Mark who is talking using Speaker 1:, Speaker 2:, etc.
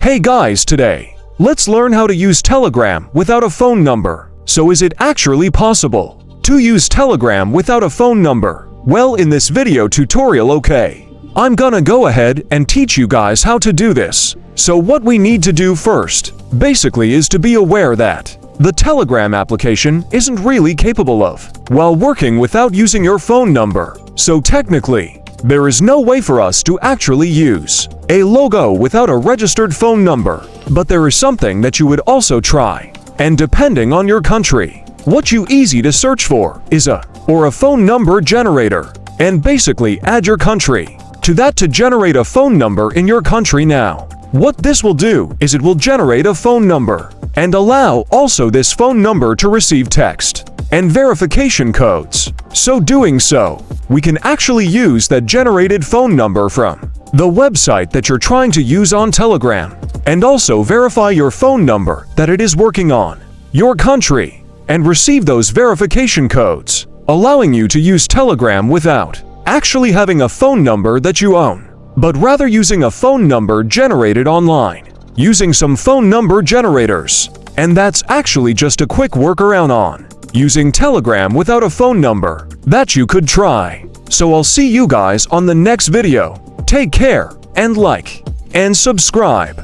Speaker 1: Hey guys, today, let's learn how to use Telegram without a phone number. So is it actually possible to use Telegram without a phone number? Well, in this video tutorial, I'm gonna go ahead and teach you guys how to do this. So what we need to do first, basically, is to be aware that the Telegram application isn't really capable of, while working without using your phone number. So technically, there is no way for us to actually use a logo without a registered phone number. But there is something that you would also try. And depending on your country, what you easy to search for is a phone number generator. And basically add your country to that to generate a phone number in your country now. What this will do is it will generate a phone number and allow also this phone number to receive text and verification codes. So doing so, we can actually use that generated phone number from the website that you're trying to use on Telegram, and also verify your phone number that it is working on your country and receive those verification codes, allowing you to use Telegram without actually having a phone number that you own, but rather using a phone number generated online using some phone number generators. And that's actually just a quick workaround on using Telegram without a phone number that you could try. So I'll see you guys on the next video. Take care and like and subscribe.